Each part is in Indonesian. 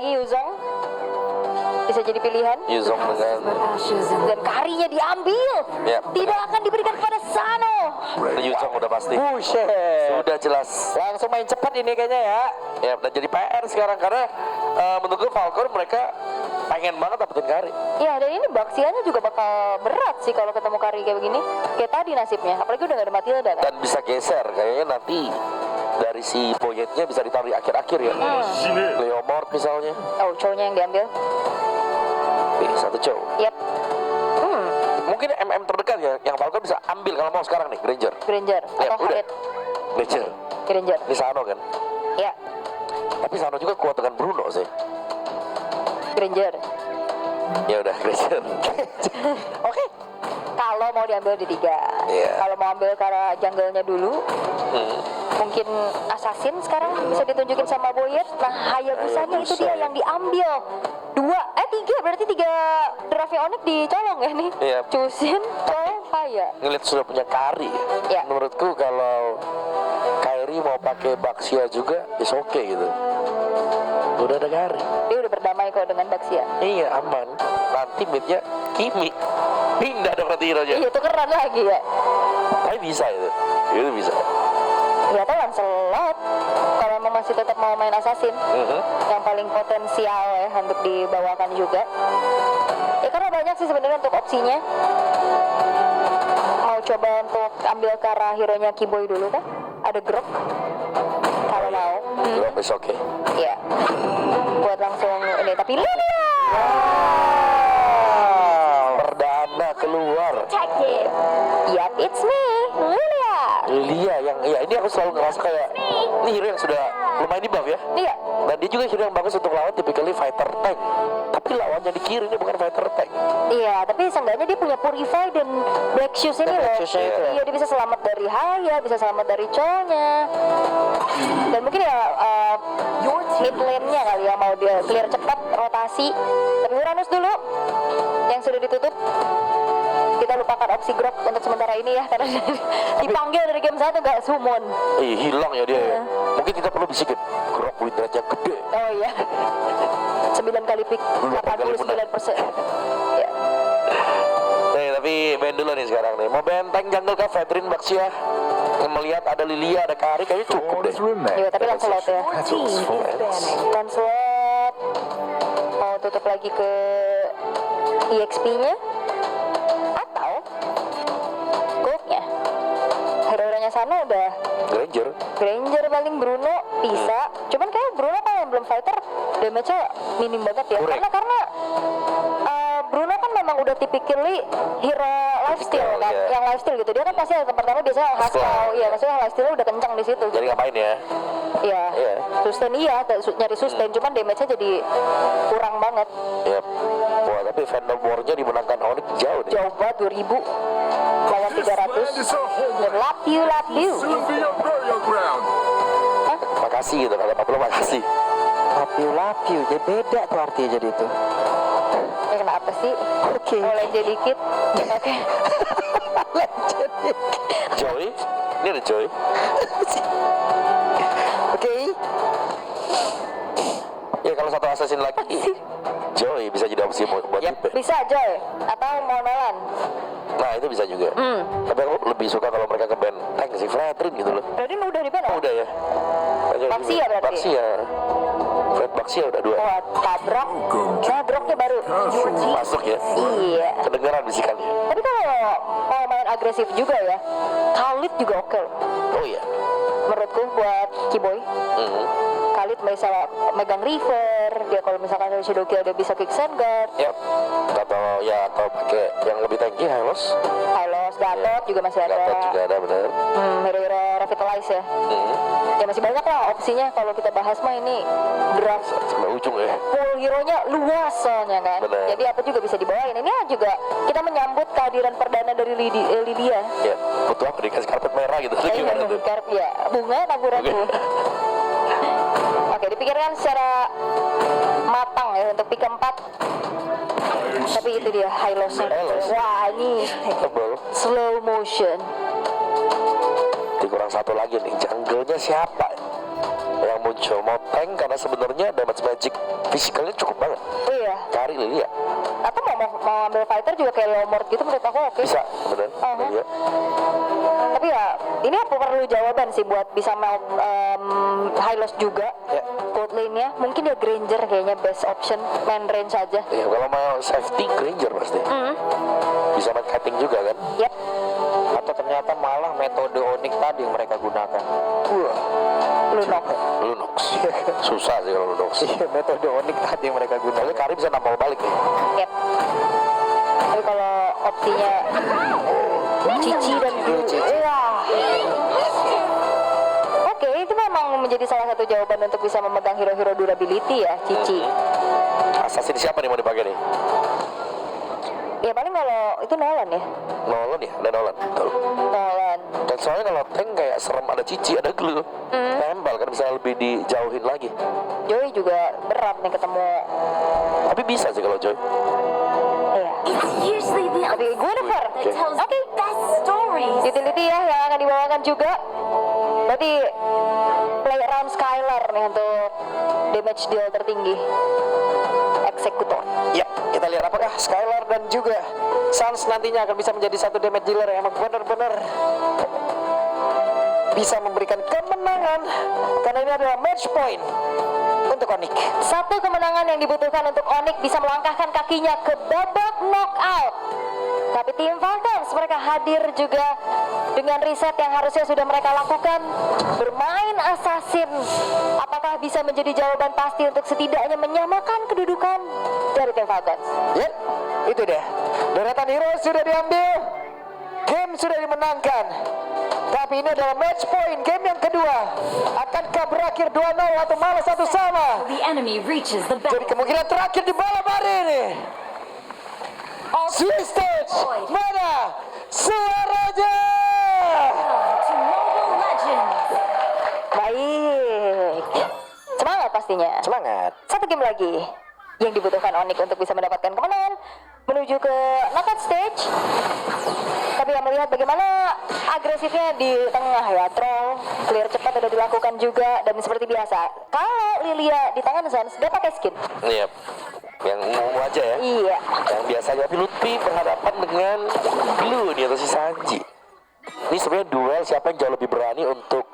lagi Yuzong bisa jadi pilihan. Yuzong dengan Dan Karinya diambil. Yap. Tidak akan diberikan pada Sano. Yuzong udah pasti. Buset. Sudah jelas. Langsung main cepat ini kayaknya ya. Ya, dan jadi PR sekarang karena menurut gue Falcon mereka pengen banget dapetin Kari. Ya, dan ini Baxianya juga bakal berat sih kalau ketemu Kari kayak begini. Kayak tadi nasibnya, apalagi udah gak ada Matilda kan. Dan bisa geser kayaknya nanti dari si Poyetnya bisa ditaruh di akhir-akhir ya. Leomord misalnya. Oh, cowoknya yang diambil. Satu cow. Yap. Mungkin MM terdekat ya yang Falcon bisa ambil kalau mau sekarang nih Granger. Granger Ya, atau udah. Khalid. Granger. Granger. Ini Sano kan. Ya, Tapi Sano juga kuat dengan Bruno sih. Granger. Ya udah Granger. Oke. Kalau mau diambil di 3. Iya. Kalau mau ambil karena jungle-nya dulu, mungkin Assassin sekarang bisa ditunjukin sama Boyet. Nah, Hayabusanya itu dia yang diambil. 3, berarti 3 draftnya Onyx dicolong ya nih. Iya. Cusin, colong, Haya. Ngeliat sudah punya Kari. Ya. Menurutku kalau Kairi mau pakai Baxia juga is oke gitu. Udah ada Kari. Dia udah berdamai kok dengan Baxia. Iya aman. Nanti midnya Kimi. Pindah ada berarti hero-nya. Iya, tukeran lagi ya. Tapi bisa itu. Itu bisa. Ya, atau Lancelot kalau emang masih tetap mau main Assassin, yang paling potensial ya untuk dibawakan juga. Ya karena banyak sih sebenarnya untuk opsinya. Mau coba untuk ambil ke arah hero-nya Kiboy dulu kan? Ada Grok. Kalau mau. Belum is oke. Iya. Buat langsung ini, tapi Lilia. Perdana keluar. Yap, it's me, Lilia. Lilia yang ya ini aku selalu ngerasa kayak ini hero yang sudah lumayan di buff ya. Iya. Dan dia juga hero yang bagus untuk lawan typically fighter tank. Tapi lawannya di kiri ini bukan fighter tank. Iya, tapi seenggaknya dia punya Purify dan Black Shoes ini Dan loh. Black Shoes-nya itu. Iya, dia bisa selamat dari Haya, bisa selamat dari Cho-nya. Dan mungkin ya mid lane-nya kali ya mau dia clear cepat rotasi. Tapi Uranus dulu yang sudah ditutup. Kita lupakan opsi Grok untuk sementara ini ya karena dipanggil dari game 1 gak summon. Hilang ya dia. Ya. Mungkin kita perlu bisikin Grok win rate yang gede. Oh iya. 9 kali pick 89%. Ya. Nih, tapi main dulu nih sekarang nih. Mau benteng jungle kah Fedrin Baxia? Melihat ada Lilia, ada Kari kayaknya cukup deh. Iya, tapi Lancelot ya. Lancelot mau tutup lagi ke EXP-nya atau Gold-nya. Hero-heronya sana udah Granger paling Bruno bisa. Cuman kayak Bruno kan yang belum fighter damage-nya minim banget ya. Kurang. Karena Bruno kan memang udah typically hero lifesteal kan, Iya. yang lifesteal gitu. Dia kan pasti yang pertama biasanya hostile, iya maksudnya lifesteal udah kencang di situ. Jadi ngapain ya? Iya. Iya. Sustain iya, nyari sustain, cuman damage-nya jadi kurang banget. Yap. Wah, tapi Fandom War-nya dimenangkan Onyx jauh deh. Jauh banget 2000 lawan 300. Dan lap you. Hah? Makasih gitu, kata Pablo makasih. Lapiu, jadi beda tuh artinya jadi itu. Ya kenapa sih? Oke. Mau lenje dikit. Oke. Joy, ini ada Joy. Oke. Ya kalau satu assassin lagi, Joy bisa jadi opsi buat Tipe. Bisa Joy atau mau Nolan. Nah itu bisa juga. Tapi aku lebih suka kalau mereka ke band tank si Fredrin gitu loh. Fredrin udah di band. Udah ya. Baxia berarti? Baxia. Fred Baxia udah 2. Wah, tabrak. Nah, Groknya baru. Masuk ya. Iya. Kedengeran bisikannya. Tapi kalau mau main agresif juga ya, Khalid juga oke loh. Oh iya. Menurutku buat Kiboy. Khalid bisa megang river, dia kalau misalkan dari Shadow Kill dia bisa kick Sandguard. Yap. Atau ya atau pakai yang lebih tanky Hylos. Hylos, Gatot juga masih ada. Gatot juga ada benar. Hero-hero Revitalize ya. Ya masih banyak lah opsinya kalau kita bahas mah ini draft Sampai ujung ya. pool hero-nya luas soalnya kan. Benar. Jadi apa juga bisa dibawain. Ini juga kita menyambut kehadiran perdana dari Lilia. Ya, butuh apa dikasih karpet merah gitu. Gimana tuh? Ya, bunga taburan tuh. Oke, dipikirkan secara matang ya untuk pick 4. Tapi itu dia Hylos-nya. Hylos. Wah, ini Tebel. slow motion. Kurang satu lagi nih, jungle-nya siapa yang mau muncul. Mau tank karena sebenarnya damage magic physicalnya cukup banget. Iya. Kari Lilia Atau mau ambil fighter juga kayak Lomord gitu menurut aku oke. bisa bener. Lilia. Tapi ya ini aku perlu jawaban sih buat bisa melt high loss juga. Ya. Gold lane-nya mungkin ya Granger kayaknya best option, main range aja. Ya kalau mau safety Granger pasti. Bisa main cutting juga kan. Yep. Atau ternyata malah metode Onyx tadi yang mereka gunakan. Wah, Lunok. Lunox. Susah sih kalau Lunox. Iya, metode Onyx tadi yang mereka gunakan. Soalnya Kari bisa nampol balik ya. Yep. Tapi kalau opsinya Cici dan Blue, wah. Oke, itu memang menjadi salah satu jawaban untuk bisa memegang hero-hero durability ya, Cici. Assassin siapa nih mau dipakai nih? Ya paling kalau itu Nolan ya. Nolan ya, ada Nolan. Betul. Nolan. Dan soalnya kalau tank kayak serem ada Cici, ada glue. Nempel kan bisa lebih dijauhin lagi. Joy juga berat nih ketemu. Tapi bisa sih kalau Joy. Iya. Usually the Tapi gue denger. that tells Oke. the best stories. Utility ya yang akan dibawakan juga. Berarti play around Skylar nih untuk damage deal tertinggi. Eksekutor. Ya, kita lihat apakah Skylar dan juga Sans nantinya akan bisa menjadi satu damage dealer yang benar-benar bisa memberikan kemenangan, karena ini adalah match point untuk Onyx. Satu kemenangan yang dibutuhkan untuk Onyx bisa melangkahkan kakinya ke babak knockout. Tapi tim Falcons mereka hadir juga dengan riset yang harusnya sudah mereka lakukan. Bermain assassin, apakah bisa menjadi jawaban pasti untuk setidaknya menyamakan kedudukan dari tim Falcons? Ya, itu dia. Deretan hero sudah diambil, game sudah dimenangkan. Tapi ini adalah match point game yang kedua. Akankah berakhir 2-0 atau malah satu sama? The enemy reaches the Jadi battle. kemungkinan terakhir di malam hari ini. Swiss stage, mana suaranya? To Mobile Legends. Baik. Semangat pastinya. Semangat. Satu game lagi yang dibutuhkan Onyx untuk bisa mendapatkan kemenangan menuju ke knockout stage. Tapi yang melihat bagaimana agresifnya di tengah ya, troll clear cepat sudah dilakukan juga, dan seperti biasa kalau Lilia di tangan Sans dia pakai skin. Iya. Yang umum aja ya. Iya. Yang biasanya tapi Lutfi berhadapan dengan Blue di atas si Sanji. Ini sebenarnya duel siapa yang jauh lebih berani untuk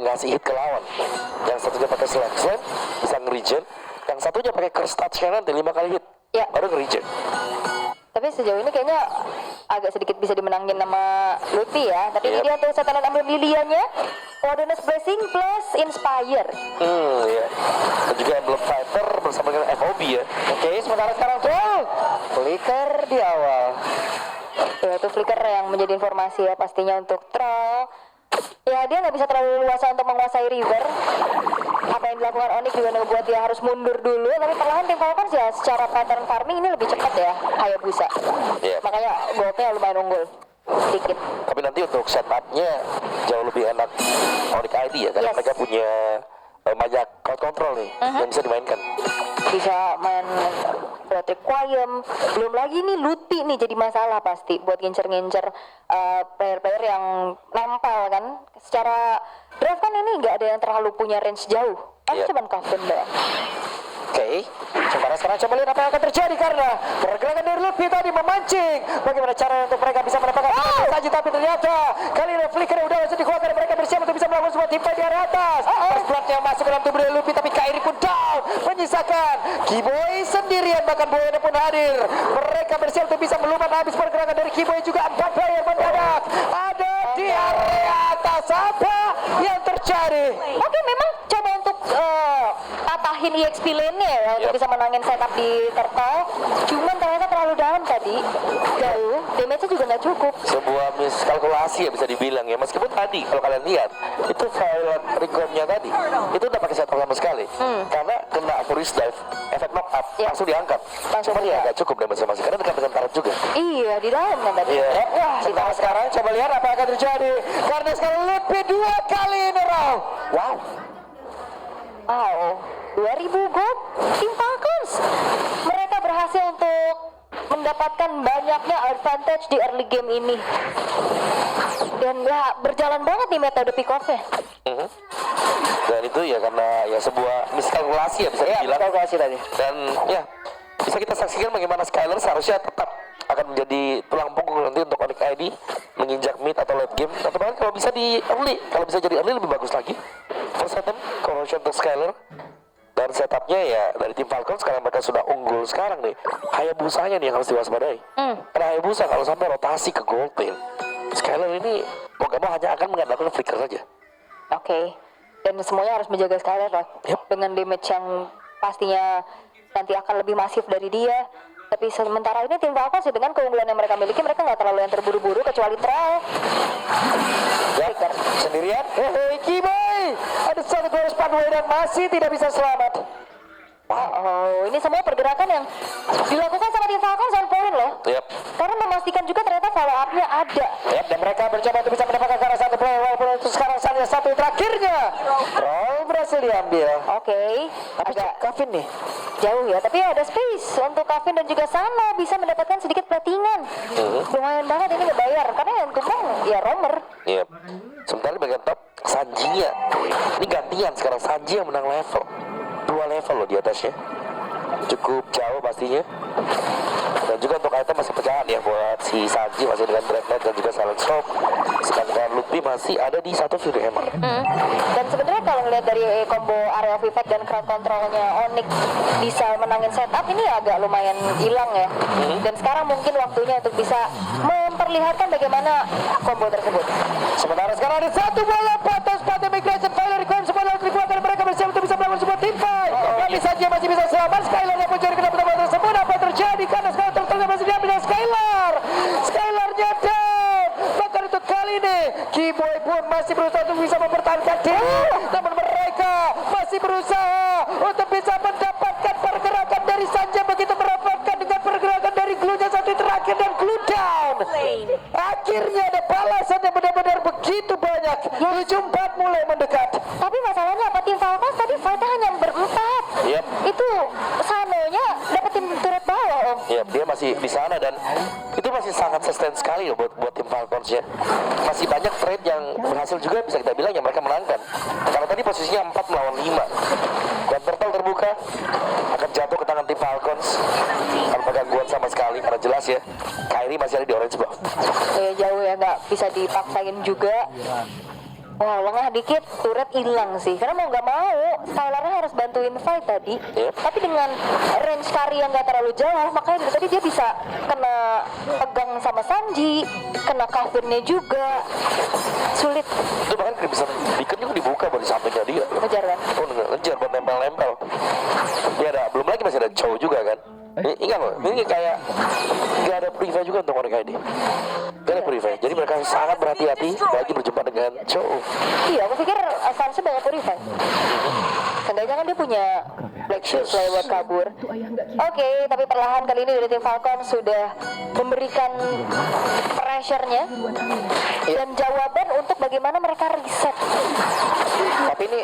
ngasih hit ke lawan. Yang satunya pakai slam bisa nge-regen, yang satunya pakai curse touch nanti 5 kali hit. Ya. Baru nge-regen. Tapi sejauh ini kayaknya agak sedikit bisa dimenangin sama Lutfi ya. Tapi ini Yep. dia tuh setelan ambil Lilianya, Wilderness Blessing plus Inspire. Ya. Dan juga Emblem Fighter bersama dengan FOB ya. Oke, sementara sekarang tuh flicker di awal. Ya itu flicker yang menjadi informasi ya pastinya untuk troll. Ya dia nggak bisa terlalu luasa untuk menguasai river. Apa yang dilakukan Onyx juga membuat dia harus mundur dulu. Tapi perlahan tim Falcons ya secara pattern farming ini lebih cepat ya Hayabusa. Iya. Makanya goldnya lumayan unggul sedikit. Tapi nanti untuk setupnya jauh lebih enak Onyx ID ya, karena Yes. mereka punya banyak crowd control nih yang bisa dimainkan. Bisa main buat requiem. Belum lagi nih Lutfi nih jadi masalah pasti buat ngincer-ngincer player-player yang nempel kan. Secara draft kan ini nggak ada yang terlalu punya range jauh. Kan Iya. cuman Coven doang. Oke, sementara sekarang coba lihat apa yang akan terjadi, karena pergerakan dari Lutfi tadi memancing. Bagaimana cara untuk mereka bisa mendapatkan saja, tapi ternyata kali ini flicker udah langsung dikeluarkan dan mereka bersiap untuk bisa melakukan sebuah timpa di area atas. First blood yang masuk ke dalam tubuh dari Lutfi, tapi Kairi pun down, menyisakan Kiboy sendirian, bahkan Boyana pun hadir. Mereka bersiap untuk bisa melumat habis pergerakan dari Kiboy, juga 4 player mendadak ada di area atas. Apa yang terjadi? Oke, memang coba untuk patahin EXP lane-nya ya untuk Yep. bisa menangin setup di turtle. Cuman ternyata terlalu dalam tadi. Jauh, damage-nya juga nggak cukup. Sebuah miskalkulasi ya bisa dibilang ya, meskipun tadi kalau kalian lihat itu Violet Recom-nya tadi itu udah pakai setup sama sekali, karena kena Furious Dive efek knock up Iya. langsung diangkat. Langsung Cuman ya diangkat. agak cukup damage masih karena dekat dengan tarot juga. Iya, di dalam kan tadi. Iya. Wah, di Sementara sekarang coba lihat apa yang akan terjadi, karena sekarang Lutfi 2 kali in a row. Wow. Wow, 2000 gold tim Falcons. Mereka berhasil untuk mendapatkan banyaknya advantage di early game ini. Dan ya berjalan banget nih metode pick off-nya. Dan itu ya karena ya sebuah miskalkulasi ya bisa Ya, dibilang. kalkulasi tadi. Dan ya bisa kita saksikan bagaimana Skylar seharusnya tetap akan menjadi tulang punggung nanti untuk Onyx ID menginjak mid atau late game atau bahkan kalau bisa di early, kalau bisa jadi early lebih bagus lagi. First item corrosion untuk Skylar. Dan setupnya ya dari tim Falcon sekarang mereka sudah unggul sekarang nih. Hayabusanya nih yang harus diwaspadai. Karena Hayabusa kalau sampai rotasi ke gold lane, Skylar ini mau gak mau hanya akan mengandalkan flicker saja. Oke. Dan semuanya harus menjaga Skylar lah. Yep. Dengan damage yang pastinya nanti akan lebih masif dari dia. Tapi sementara ini tim Falcon sih dengan keunggulan yang mereka miliki, mereka nggak terlalu yang terburu-buru kecuali Tral. Ya, sendirian. Hei, Kiboy. Ada satu garis panway dan masih tidak bisa selamat. Oh, ini semua pergerakan yang dilakukan sama tim Falcon on point loh. Yap. Karena memastikan juga ternyata follow up-nya ada. Ya, dan mereka mencoba untuk bisa mendapatkan salah satu play walaupun itu sekarang saja satu terakhirnya. Roll berhasil diambil. Oke, Tapi agak Kevin nih. jauh ya, tapi ada space untuk Kevin dan juga Sana bisa mendapatkan sedikit platingan. Lumayan banget ini ngebayar karena yang tumbang ya Romer. Yep. Sementara di bagian top Sanji-nya. Ini gantian sekarang Sanji yang menang level. 2 level loh di atasnya. Cukup jauh pastinya. Dan juga untuk item masih pecahan ya buat si Sanji masih dengan Dreadnought dan juga Silent Stroke. Sedangkan Luffy masih ada di satu Fury Hammer. Dan sebenarnya kalau ngeliat dari combo area of effect dan crowd controlnya Onyx bisa menangin setup ini agak lumayan hilang ya. Dan sekarang mungkin waktunya untuk bisa memperlihatkan bagaimana combo tersebut. Sementara sekarang ada satu bola patas pada migration Skylar requiem semua lalu dikuatkan mereka bersiap untuk bisa melakukan sebuah team fight. Tapi saja masih bisa selamat. Skylar yang mencuri kedapatan bola tersebut. Apa yang terjadi karena sekarang tertengah masih diambil oleh Skylar. Skylarnya down. Bahkan untuk kali ini Kiboy pun masih berusaha untuk bisa mempertahankan diri. Namun mereka masih berusaha untuk bisa mendapatkan pergerakan dari Sanjay begitu merapatkan dengan pergerakan dari glue-nya satu terakhir dan glue down. Akhirnya ada balasan yang benar-benar begitu banyak. 7-4 mulai mendekat. Tapi masalahnya apa tim Falcon tadi fightnya hanya berempat. Yep. Itu Sanonya dapetin turret bawah om. Ya, dia masih di sana dan itu masih sangat sustain sekali loh buat tim Falcons ya. Masih banyak trade yang berhasil juga bisa kita bilang yang mereka menangkan. Kalau tadi posisinya 4 melawan 5. Dan turtle terbuka akan jatuh ke tangan tim Falcons tanpa gangguan sama sekali karena jelas ya Kairi masih ada di orange buff. Jauh ya nggak bisa dipaksain juga. Wah, lengah dikit, turret hilang sih. Karena mau nggak mau, Skylarnya harus bantuin fight tadi. Yep. Tapi dengan range Kari yang nggak terlalu jauh, makanya dari tadi dia bisa kena pegang sama Sanji, kena covernya juga. Sulit Itu bahkan bisa beacon juga dibuka baru sampingnya dia. ngejar kan. Oh, ngejar buat nempel-nempel. Ya ada, belum lagi masih ada Chow juga kan. Ingat loh, ini kayak gak ada preview juga untuk mereka ini. Gak ada preview, jadi mereka sangat berhati-hati lagi berjumpa dengan Chow. Iya, aku pikir Sansa bakal purify. Seenggaknya kan dia punya Black Shoes lah buat kabur. Oke, tapi perlahan kali ini dari tim Falcon sudah memberikan pressure-nya dan jawaban untuk bagaimana mereka reset. Tapi ini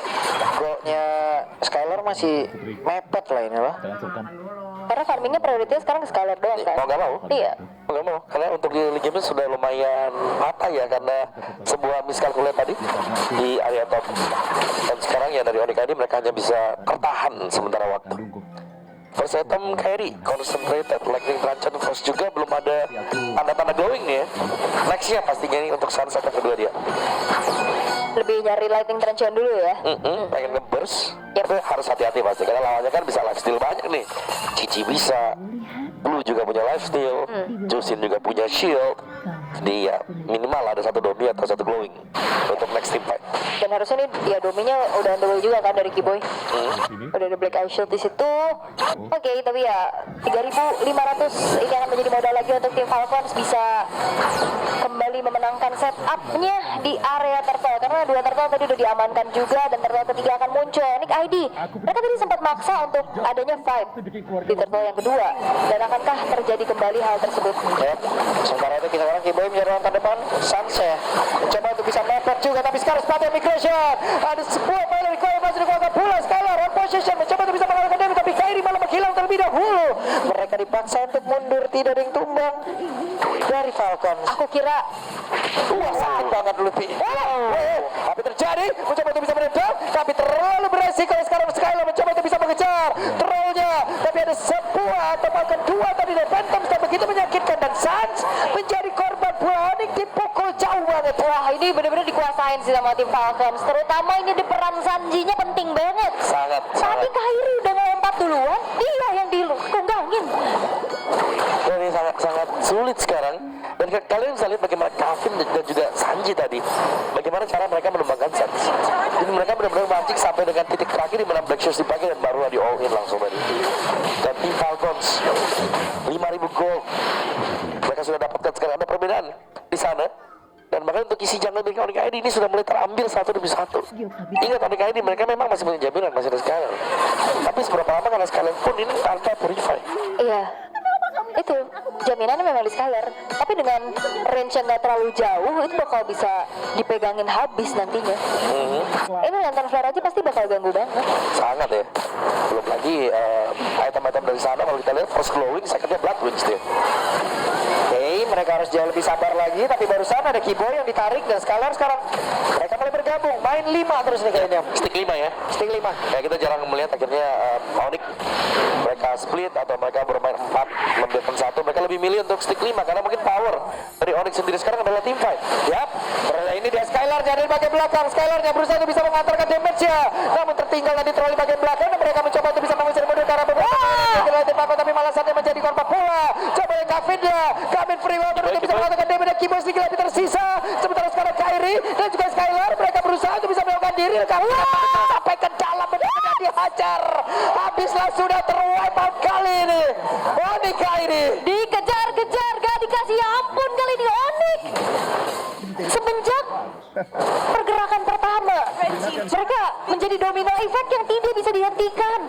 golnya Skylar masih mepet lah ini lah. Karena farmingnya prioritasnya sekarang ke Skylar doang kan. Mau gak mau? Iya. Mau gak mau, karena untuk di League Games sudah lumayan patah ya karena sebuah miskalkulat tadi di area top. Dan sekarang ya dari Onyx ID mereka hanya bisa tertahan sementara waktu. First item Kairi, concentrated, lightning truncheon first juga belum ada tanda-tanda glowing nih ya. Nextnya pastinya ini untuk sunset yang kedua dia. Lebih nyari lightning truncheon dulu ya. Pengen nge-burst, Yep. tapi harus hati-hati pasti karena lawannya kan bisa lifesteal banyak nih. Cici bisa, Blue juga punya lifesteal, Jusin juga punya shield. Jadi ya minimal ada satu domi atau satu glowing untuk next team fight. Dan harusnya nih ya dominya udah on the way juga kan dari Kiboy. Udah ada Black Eye Shield di situ. Oke, tapi ya 3.500 ini akan menjadi modal lagi untuk tim Falcons bisa kembali memenangkan setupnya di area turtle karena 2 turtle tadi udah diamankan juga dan turtle ketiga akan muncul. Nick ID mereka tadi sempat maksa untuk adanya 5 di turtle yang kedua dan akankah terjadi kembali hal tersebut? Ya, sementara itu kita orang Kiboy menjadi lawan depan Sanse coba untuk bisa mepet juga tapi sekarang sepatu migration ada sebuah pilot yang masih dikeluarkan pula Skylar on position mencoba untuk bisa mengalahkan Dewi tapi Kairi malah menghilang terlebih dahulu mereka dipaksa untuk mundur tidak ada yang tumbang dari Falcons. Aku kira Wah sakit banget Luffy. Apa terjadi terjadi. Mencoba untuk bisa menendang, tapi terlalu beresiko. Sekarang Skylar mencoba untuk bisa mengejar trollnya, tapi ada sebuah tembakan dua tadi dari Phantom dan begitu menyakitkan, dan Sans menjadi korban Onyx dipukul jauh banget. Wah, ini benar-benar dikuasain sih sama tim Falcons. Terutama ini di peran Sanjinya penting banget. Sangat. Tadi Kairi udah ngelompat duluan, dia yang ditunggangin. Dan ini sangat sulit sekarang. Dan kalian bisa lihat bagaimana Kevin dan juga Sanji tadi, bagaimana cara mereka menumbangkan Sans. Jadi mereka benar-benar mancing sampai dengan titik terakhir di mana Black Shoes dipakai dan baru di all in langsung tadi. Dan tim Falcons 5.000 gold mereka sudah dapatkan. Sekarang ada perbedaan di sana. Dan bahkan untuk isi jungle dari Onyx ID ini sudah mulai terambil satu demi satu. Ingat Onyx ID mereka memang masih punya jaminan, masih ada Skylar. Tapi seberapa lama karena Skylar pun ini tanpa purify. Iya, itu jaminannya memang di Skylar. Tapi dengan range yang gak terlalu jauh, itu bakal bisa dipegangin habis nantinya. Ini Lantern Flare aja pasti bakal ganggu banget. Sangat ya. Belum lagi item-item dari sana kalau kita lihat first glowing, secondnya blood wings dia. Oke, mereka harus jauh lebih sabar lagi, tapi barusan ada Kiboy yang ditarik dan Skylar sekarang mereka mulai bergabung, main 5 terus nih kayaknya. Stick 5 ya. Stick 5. Ya kita jarang melihat akhirnya Onyx mereka split atau mereka bermain 4 membiarkan 1. Mereka lebih milih untuk stick 5 karena mungkin power dari Onyx sendiri sekarang adalah team fight. Yap, berada ini dia Skylar dari bagian belakang. Skylarnya berusaha untuk bisa mengantarkan damage-nya, namun tertinggal nanti troll di bagian belakang dan mereka mencoba untuk bisa mengusir mundur ke arah beberapa tapi malah saatnya menjadi korban pula. Coba yang Kevin free water untuk bisa mengatakan damage dan Kiboy sedikit lebih tersisa. Sementara sekarang Kairi dan juga Skylar mereka berusaha untuk bisa melakukan diri. Kevin sampai ke dalam benar-benar dihajar. Habislah sudah terwipe out kali ini. Onyx Kairi Dikejar-kejar, gak dikasih ampun kali ini Onyx. Semenjak pergerakan pertama, mereka menjadi domino effect yang tidak bisa dihentikan.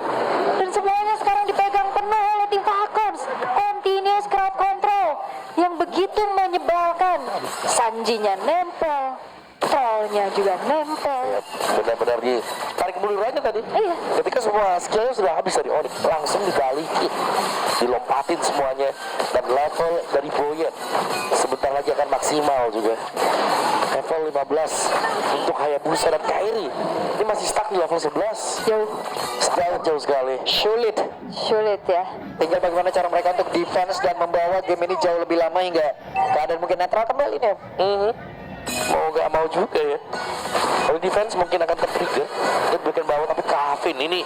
Dan semuanya sekarang dipegang penuh oleh tim Falcons. Continuous crowd control yang begitu menyebalkan. Sanjinya nempel, trollnya juga nempel. Benar-benar ditarik mundur aja tadi. Iya. Ketika semua skillnya sudah habis dari Onyx, langsung dibalikin, dilompatin semuanya, dan level dari Boyen sebentar lagi akan maksimal juga. Level 15 untuk Hayabusa dan Kairi. Ini masih stuck di level 11. Jauh sekali. Sulit ya. tinggal bagaimana cara mereka untuk defense dan membawa game ini jauh lebih lama hingga keadaan mungkin netral kembali nih. Mau gak mau juga ya. Kalau defense mungkin akan tertrigger dan bikin bawah, tapi Kevin ini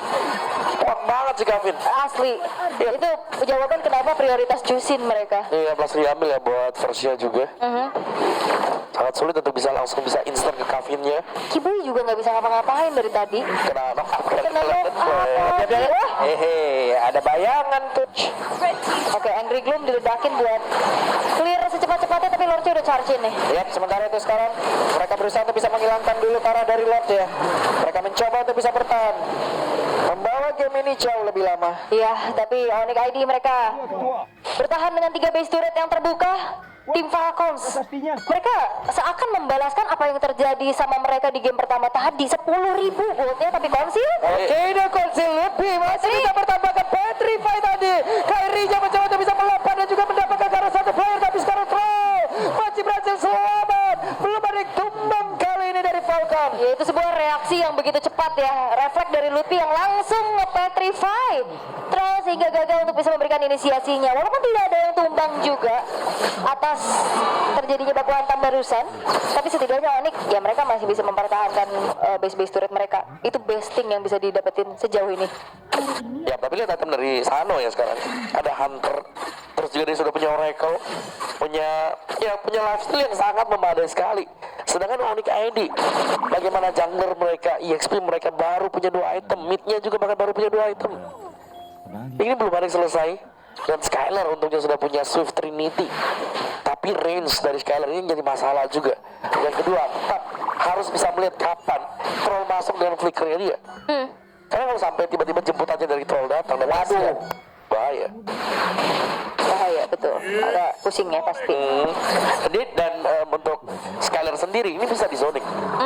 kuat banget sih Kevin. Asli. Itu jawaban kenapa prioritas Jusin mereka. Iya, plus diambil ya buat Versia juga. Sangat sulit untuk langsung bisa instant ke Kevinnya. Kiboy juga nggak bisa ngapa-ngapain dari tadi. Kena knock up. Hehe, ada bayangan tuh. Oke, Angry Gloom diledakin buat clear secepat-cepatnya, tapi Lordnya udah charge nih. Lihat sementara itu sekarang mereka berusaha untuk bisa menghilangkan dulu para dari Lord ya. Mereka mencoba untuk bisa bertahan, membawa game ini jauh lebih lama. Iya, tapi Onyx ID mereka bertahan dengan 3 base turret yang terbuka. Tim Falcons, mereka seakan membalaskan apa yang terjadi sama mereka di game pertama tadi. 10.000 goldnya, tapi konsil. Oke, dia konsil lebih masih bisa bertambahkan Petrify tadi. Kairi-nya mencoba untuk bisa melompat dan juga mendapatkan ke arah satu player, tapi sekarang troll masih berhasil selamat. Belum ada yang tumbang kali ini dari Falcon. Ya, itu sebuah reaksi yang begitu cepat ya. Refleks dari Luffy yang langsung nge-petrify Troll sehingga gagal untuk bisa memberikan inisiasinya. Walaupun tidak ada yang tumbang juga atas terjadinya baku hantam barusan, tapi setidaknya Onyx ya mereka masih bisa mempertahankan base-base turret mereka. Itu besting yang bisa didapetin sejauh ini. Ya, tapi lihat item dari Sano ya sekarang. Ada Hunter, terus juga dia sudah punya Oracle, punya lifesteal yang sangat memadai sekali. Sedangkan Onyx ID, bagaimana jungler mereka, EXP mereka baru punya 2 item, midnya juga bahkan baru punya 2 item. Ini belum ada yang selesai. Dan Skylar untungnya sudah punya Swift Trinity, tapi range dari Skylar ini jadi masalah juga. Yang kedua, tetap harus bisa melihat kapan troll masuk dengan flickernya dia. Karena kalau sampai tiba-tiba jemput aja dari troll datang dan waduh, bahaya. Bahaya, betul. Agak pusing ya pasti. Dan untuk Skylar sendiri ini bisa di zoning.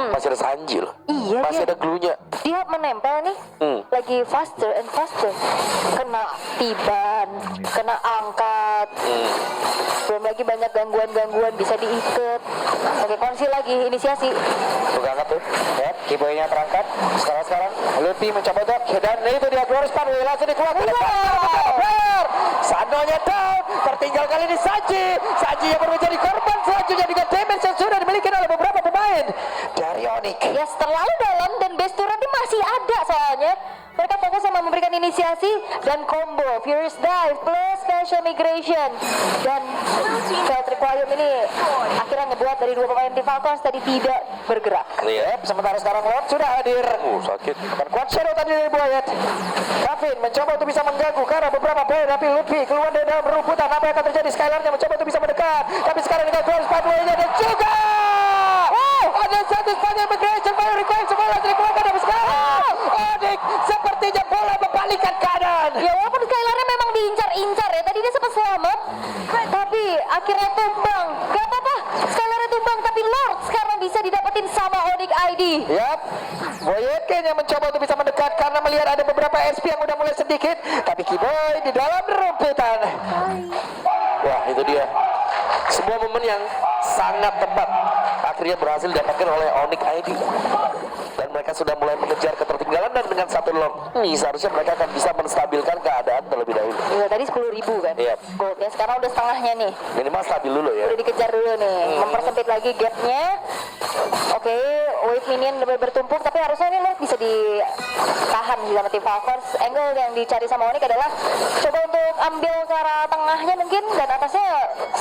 Masih ada Sanji loh. Iya, masih ada glue-nya. Dia menempel nih, lagi faster and faster. Kena tiban, kena angkat. Belum lagi banyak gangguan-gangguan, bisa diikat. Oke, konsi lagi, inisiasi. Tuh angkat tuh. Ya, keyboardnya terangkat. Sekarang Luffy mencoba untuk dan itu dia Glorious Pan langsung dikeluarkan. Sanonya down, tertinggal kali ini Sanji yang baru menjadi korban selanjutnya dengan damage yang sudah dimiliki oleh beberapa pemain dari Onyx. Ya, terlalu dalam dan base turretnya masih ada soalnya. Mereka fokus sama memberikan inisiasi dan combo Furious Dive plus Special Migration. Dan Felt Requiem ini akhirnya ngebuat dari dua pemain tim Falcons tadi tidak bergerak. Iya. Sementara sekarang Lord sudah hadir. Sakit. Dan Quad Shadow tadi dari Buayat. Kevin mencoba untuk bisa mengganggu karena beberapa player, tapi Luffy keluar dari dalam rumputan. Apa yang akan terjadi? Skylarnya mencoba untuk bisa mendekat, tapi sekarang dengan Glorious Pathway-nya dan juga ada satu Special Migration Fire Requiem semua dikeluarkan dari sekarang. Onyx sepertinya bola membalikan keadaan. Ya walaupun Skylarnya memang diincar-incar ya, tadi dia sempat selamat, tapi akhirnya tumbang. Gak apa-apa, Skylarnya tumbang, tapi Lord sekarang bisa didapetin sama Onyx ID. Yap, Boyet kayaknya mencoba untuk bisa mendekat karena melihat ada beberapa SP yang udah mulai sedikit, tapi Kiboy di dalam rumputan. Wah, itu dia. Sebuah momen yang sangat tepat akhirnya berhasil didapatkan oleh Onyx ID. Dan mereka sudah mulai mengejar ketertinggalan, dan dengan satu Lord ini seharusnya mereka akan bisa menstabilkan keadaan terlebih dahulu. Iya, tadi 10.000 kan? Iya. Goldnya sekarang udah setengahnya nih. Minimal stabil dulu ya. Udah dikejar dulu nih, mempersempit lagi gapnya. Oke, wave minion udah bertumpuk, tapi harusnya ini Lord bisa ditahan sama tim Falcons. Angle yang dicari sama Onyx adalah coba untuk ambil ke arah tengahnya mungkin, dan atasnya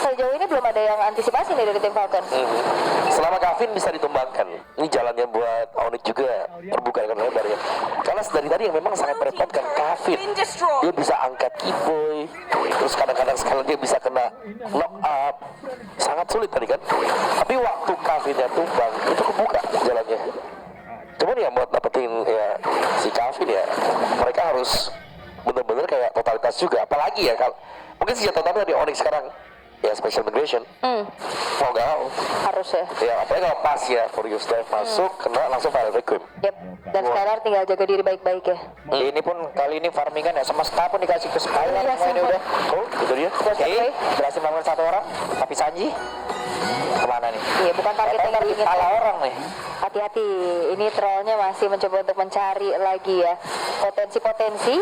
sejauh ini belum ada yang antisipasi nih dari tim Falcons. Selama Kevin bisa ditumbangkan, ini jalannya buat Onyx juga terbuka dengan lebar ya. Karena dari tadi yang memang sangat merepotkan Kevin, dia bisa angkat Kiboy, terus kadang-kadang sekali dia bisa kena knock up, sangat sulit tadi kan. Tapi waktu Kevinnya tumbang, itu kebuka jalannya. Cuman ya buat dapetin ya si Kevin ya, mereka harus bener-bener kayak totalitas juga. Apalagi ya kalau mungkin senjata utama dari Onyx sekarang ya Special Migration. Mau gak mau Harus ya. ya, apalagi kalau pas ya Furious Dive masuk kena langsung Fire Requiem. Yep. Dan Skylar tinggal jaga diri baik-baik ya. Ini pun kali ini farmingan ya semesta pun dikasih ke Skylar. Iya, Ini udah. Oh itu dia. Oke, berhasil melawan satu orang, tapi Sanji kemana nih? Iya, bukan target yang Tapi diinginkan. salah orang nih. Hati-hati, ini trollnya masih mencoba untuk mencari lagi ya potensi-potensi.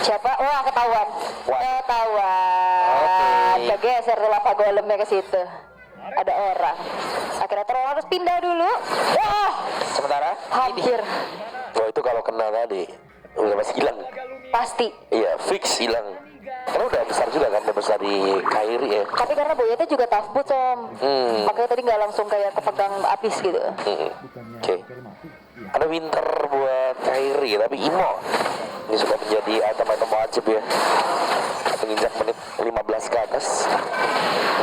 Siapa? Wah, ketahuan. Wah. Ketahuan. Oke. Kegeser tuh lava golemnya ke situ. Ada orang. Akhirnya troll harus pindah dulu. Wah, Sementara hampir. Wah itu kalau kena tadi udah pasti hilang. Pasti. Iya fix hilang. Karena udah besar juga kan, udah besar di Kairi ya. Tapi karena Boyetnya juga tough boots, Om. Makanya tadi nggak langsung kayak kepegang abis gitu. Oke. Ada winter buat Kairi, tapi Imo ini sudah menjadi item-item wajib ya. Menginjak menit 15 ke atas,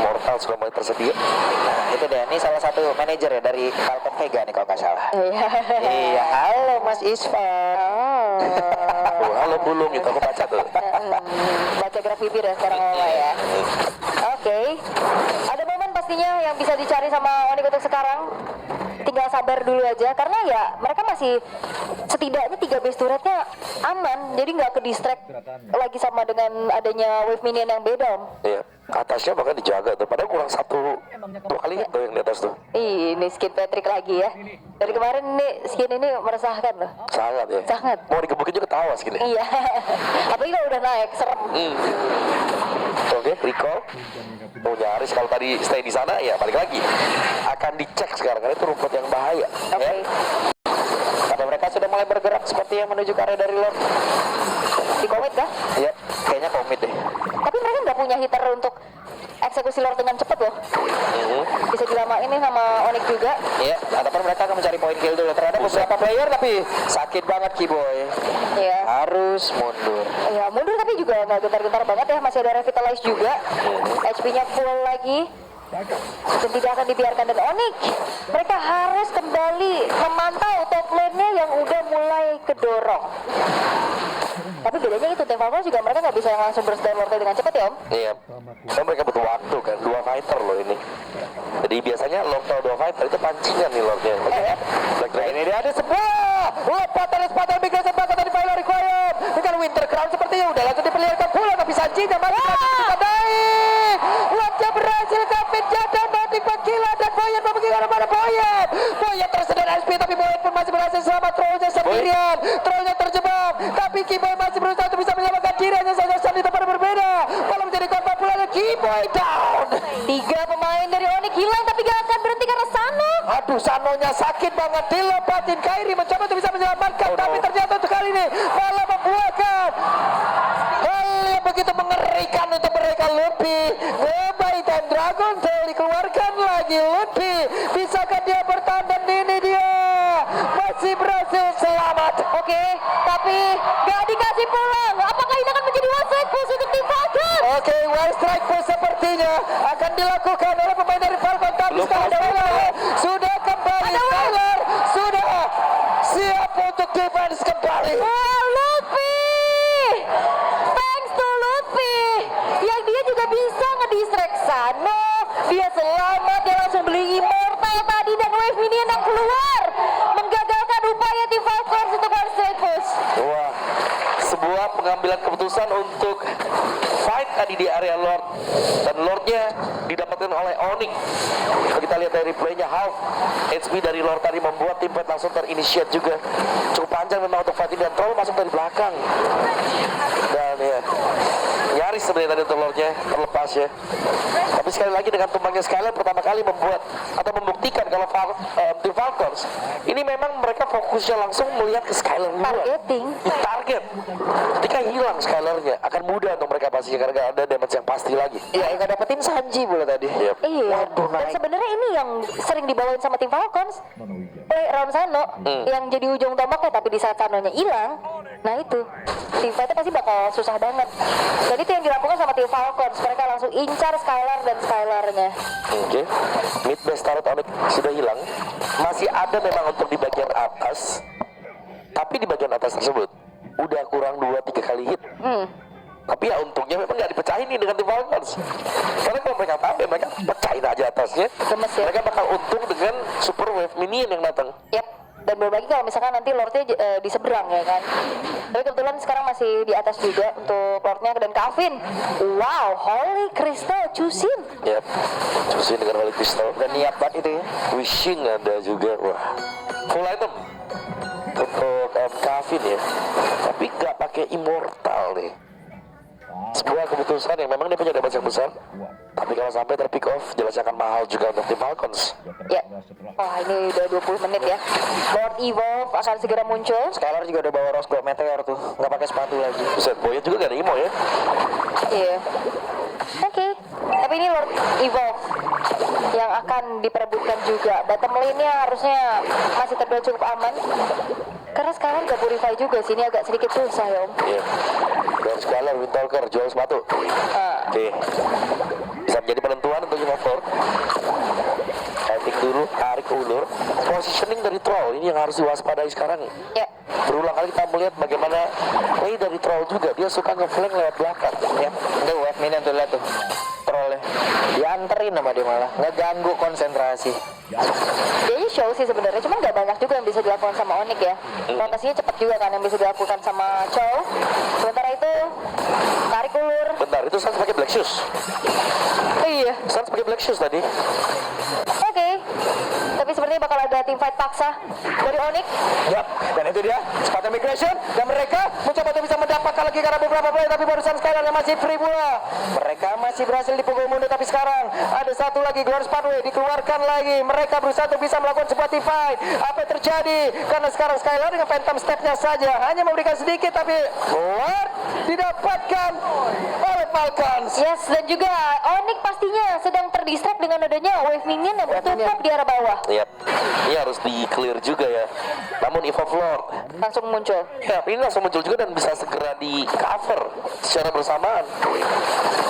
Mortal sudah mulai tersedia. nah, itu deh, ini salah satu manajer ya dari Falcon Vega nih kalau nggak salah. Iya. Iya, halo Mas Isfan. Oh. Oh, halo Bulung itu aku baca tuh. Baca gerak bibir ya sekarang Mama ya. Oke. Ada momen pastinya yang bisa dicari sama Onyx untuk sekarang. Tinggal sabar dulu aja karena ya mereka masih setidaknya 3 base turretnya aman, jadi nggak ke distract lagi sama dengan adanya wave minion yang beda, Om. Iya, atasnya bahkan dijaga tuh. Padahal kurang 1-2 kali tuh yang di atas tuh. Ini skin Patrick lagi ya. Dari kemarin nih skin ini meresahkan loh. Sangat ya. Sangat. Mau digebukin juga ketawa segini. Iya. Apalagi kalau udah naik serem. Oke, recall. Mau nyaris kalau tadi stay di sana ya balik lagi. Akan dicek sekarang karena itu rumput yang bahaya. Oke. Ya. Karena mereka sudah mulai bergerak seperti yang menuju ke area dari Lord. Di komit kah? Iya, kayaknya komit deh. Tapi mereka nggak punya hitter untuk eksekusi Lord dengan cepat loh. Bisa dilamain nih sama Onyx juga. Iya, ataupun mereka akan mencari poin kill dulu. Ternyata beberapa player tapi sakit banget Kiboy. Iya. Harus mundur. Ya mundur tapi juga nggak gentar-gentar banget ya. Masih ada revitalize juga. HP-nya full lagi. Dan tidak akan dibiarkan. Dan Onyx, mereka harus kembali memantau top lane-nya yang udah mulai kedorong. Tapi bedanya itu, tim Falcons juga mereka nggak bisa langsung burst down Lord dengan cepat ya, Om. Iya. Kan mereka butuh waktu kan, 2 fighter loh ini. Jadi biasanya Lord kalau 2 fighter itu pancingan nih Lordnya. Black Dragon Ini dia ada sebuah lompatan sepatu migrasi bakat dari Fire Requiem dengan Winter Crown sepertinya udah langsung diperlihatkan pula, tapi Sanji masih naik. Lordnya berhasil sendirian. Trollnya terjebak, tapi Kiboy masih berusaha untuk bisa menyelamatkan diri. Hanya saja Shan di tempat yang berbeda. Malah menjadi korban pula ada Kiboy down. 3 pemain dari Onyx hilang tapi gak akan berhenti karena Sano. Aduh, Sanonya sakit banget, dilepatin. Kairi mencoba untuk bisa menyelamatkan, tapi ternyata untuk kali ini malah membuahkan hal yang begitu mengerikan untuk mereka. Luffy ngebaik dan Dragon Tail dikeluarkan lagi. Luffy, bisakah dia bertahan? Dan ini dia masih berhasil selamat. Oke, tapi gak dikasih pulang. Apakah ini akan menjadi one strike push untuk tim Falcon? Oke, one strike push sepertinya akan dilakukan oleh pemain dari Falcon. Tapi sekarang Skylar sudah kembali. Skylar sudah siap untuk defense kembali. Wow, Luffy! Thanks to Luffy yang dia juga bisa ngedistract Sano. Dia selamat, dia langsung beli Immortal tadi dan Wave Minion yang keluar menggagalkan upaya tim Falcon untuk one strike push. Wah, sebuah pengambilan keputusan untuk fight tadi di area Lord, dan Lordnya didapatkan oleh Onyx. Kalau kita lihat dari replaynya, half HP dari Lord tadi membuat tim fight langsung terinitiate juga. Cukup panjang memang untuk fight ini, dan Troll masuk dari belakang. Dan ya, nyaris sebenarnya tadi untuk Lordnya terlepas ya. Tapi sekali lagi dengan tumbangnya Skylar pertama kali membuat atau membuktikan kalau tim Falcons ini memang mereka fokusnya langsung melihat ke Skylar duluan. Targeting. Di target. Ketika hilang Skylarnya akan mudah untuk mereka pastinya karena gak ada damage yang pasti lagi. Iya, yang dapetin Sanji pula tadi. Yep. Iya, Waduh, dan naik. sebenarnya ini yang sering dibawain sama tim Falcons. Play around Sano yang jadi ujung tombaknya, tapi di saat Sanonya hilang, nah itu tim fightnya pasti bakal susah banget. Dan itu yang dilakukan sama tim Falcons. Mereka langsung incar Skylar dan Skylarnya. Oke. Mid base turret Onyx sudah hilang. Masih ada memang untuk di bagian atas. Tapi di bagian atas tersebut udah kurang 2-3 kali hit. Tapi ya untungnya memang nggak dipecahin nih dengan tim Falcons. Karena kalau mereka tahu mereka pecahin aja atasnya. Gemes ya. Mereka bakal untung dengan super wave minion yang datang. Yap. Dan belum lagi kalau misalkan nanti Lordnya di seberang ya kan. Tapi kebetulan sekarang masih di atas juga untuk Lordnya dan Kavin. Wow, Holy Crystal Chusin. Yap. Susun dengan Holy Crystal. Dan niat banget itu ya. Wishing ada juga. Wah. Full item untuk Kavin ya. Tapi nggak pakai immortal nih. Sebuah keputusan yang memang dia punya damage yang besar. Tapi kalau sampai terpick off, jelas akan mahal juga untuk tim Falcons. Ya. Wah, ini udah 20 menit ya. Lord Evolve akan segera muncul. Skylar juga udah bawa Rose Gold Meteor tuh, nggak pakai sepatu lagi. Buset, Boya juga gak ada imo ya. Iya. Oke. Tapi ini Lord Evolve yang akan diperebutkan juga. Bottom lane-nya harusnya masih terbilang cukup aman. Karena sekarang gak purify juga sih, ini agak sedikit susah ya Om. Iya. Dan Skylar, Windtalker, jual sepatu. Oke. Bisa menjadi penentuan untuk Immortal. Fighting dulu, tarik ulur. Positioning dari Troll ini yang harus diwaspadai sekarang. Ya. Berulang kali kita melihat bagaimana play dari Troll juga. Dia suka nge-flank lewat belakang. Ya, itu wave minion tuh lihat tuh. Trollnya dianterin sama dia malah, ngeganggu konsentrasi. Jadi show sih sebenarnya, cuma nggak banyak juga yang bisa dilakukan sama Onyx ya. Rotasinya cepat juga kan yang bisa dilakukan sama Chow. Sementara itu tarik ulur. Bentar, itu Sans pakai Black Shoes. Iya. Sans pakai Black Shoes tadi. Oke. Tapi sepertinya bakal ada tim fight paksa dari Onyx. Yap, dan itu dia sepatu migration, dan mereka mencoba untuk bisa mendapatkan lagi karena beberapa play, tapi barusan Skylar yang masih free pula. Mereka masih berhasil dipukul mundur, tapi sekarang ada satu lagi Glorious Pathway dikeluarkan lagi. Mereka berusaha untuk bisa melakukan sebuah team fight. Apa yang terjadi? Karena sekarang Skylar dengan Phantom Step-nya saja hanya memberikan sedikit, tapi Lord didapatkan oleh Falcons. Yes, dan juga Onyx pastinya sedang terdistract dengan adanya wave minion yang bertumpuk di arah bawah. Yap. Ini harus di-clear juga ya. Namun Evolve Lord Langsung muncul. ya, ini langsung muncul juga dan bisa segera di-cover secara bersamaan.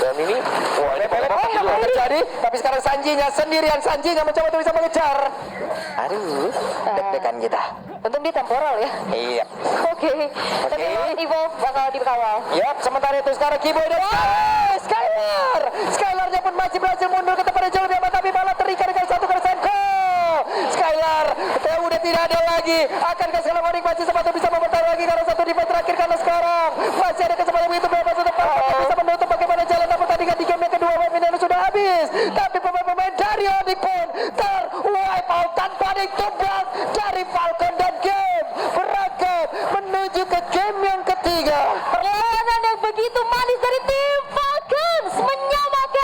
Dan ini, wah ini Oh, nggak mau terjadi, tapi sekarang Sanjinya sendirian. Sanjinya mencoba untuk bisa mengejar. Aduh, deg-degan kita. Untung dia temporal ya. Iya. Oke. Tapi Lord Evolve bakal dikawal. Yap, sementara itu sekarang Kiboy dan Skylar. Skylarnya pun masih berhasil mundur ke tempat yang jauh lebih aman, tapi malah terikat dengan satu Kersenko. Skylar, udah tidak ada lagi. Akankah sekarang Onyx masih sempat bisa mempertahankan lagi karena satu defense terakhir, karena sekarang masih ada kesempatan begitu